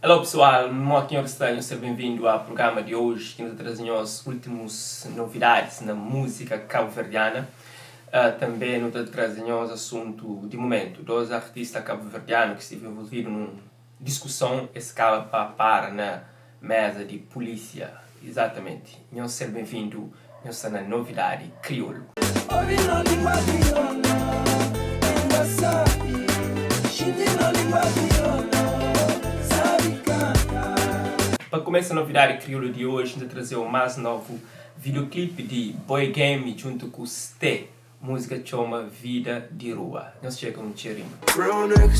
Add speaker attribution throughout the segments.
Speaker 1: Olá pessoal, aqui em Estranho, seja bem-vindo ao programa de hoje que nos traz as últimas novidades na música cabo-verdiana. Também nos traz assunto de momento. Dois artistas cabo-verdianos que estiveram envolvidos numa discussão escala para na mesa de polícia. Exatamente. Não seja bem-vindo na novidade crioulo. Para começar a novidade crioulo de hoje, vamos trazer o mais novo videoclipe de Boy Game junto com o Sté. Música chama Vida de Rua. Nós chegamos um cheirinho.
Speaker 2: Real niggas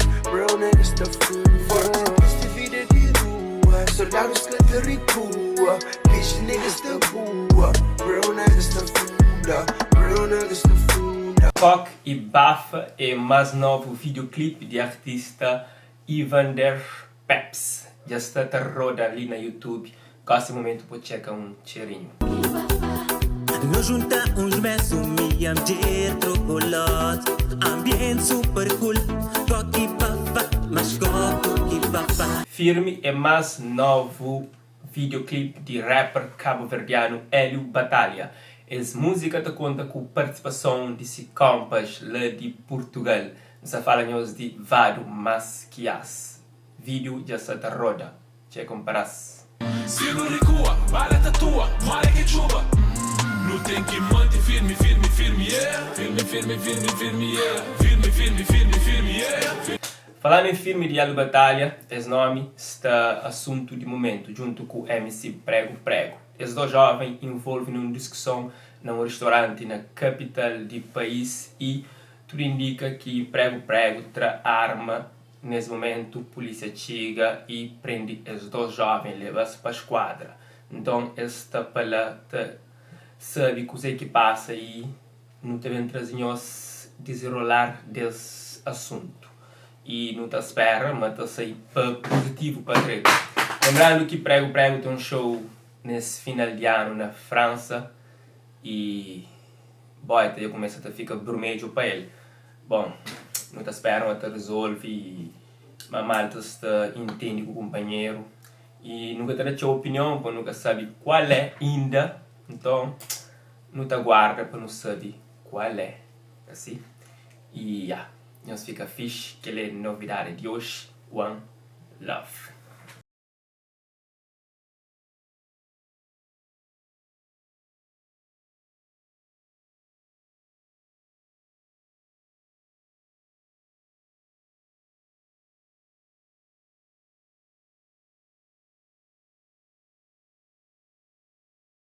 Speaker 2: da fuga. Esta vida de rua. Soldados que te recua. Bitch niggas da rua. Real niggas da fuga. Real niggas da fuga.
Speaker 1: Cock e Bafa é o mais novo videoclipe de artista Evander Peps. Já está a roda ali na YouTube. Nesse momento pode checar um cheirinho.
Speaker 3: Nós junta uns beijos, me amder chocolate. Ambiente super cool. Cock e Bafa, mas cock e Bafa.
Speaker 1: Firme é mais novo videoclipe de rapper cabo-verdiano Hélio Batalha. Essa música te conta com participação de si compas lá de Portugal. Nós falamos de Vado Masquias. Vídeo já está a roda. Checa um pedaço.
Speaker 4: Se não recua, bala tatua, mara que chuva. Não tem que manter firme, firme, firme, yeah. Firme, firme, firme, firme, yeah. Firme, firme, firme, firme, yeah.
Speaker 1: Falando em filme de Hélio Batalha, esse nome está assunto de momento, junto com o MC Prego Prego. Esses dois jovens envolvem numa discussão num restaurante na capital do país e tudo indica que Prego Prego traz arma. Nesse momento, a polícia chega e prende os dois jovens, leva-se para a esquadra. Então, esta palata sabe o que passa e não tem trazinhos desenrolar desse assunto. E não te espera, mas te sai positivo para treta. Lembrando que Prego Prego tem um show nesse final de ano na França e boy, eu começo a ficar vermelho para ele. Bom, não te esperam até resolve e a malta entende com o companheiro e nunca terá a opinião, porque nunca sabe qual é ainda, então não te aguarda para não saber qual é, assim. E nós fica fixe, que é a novidade de hoje, One Love.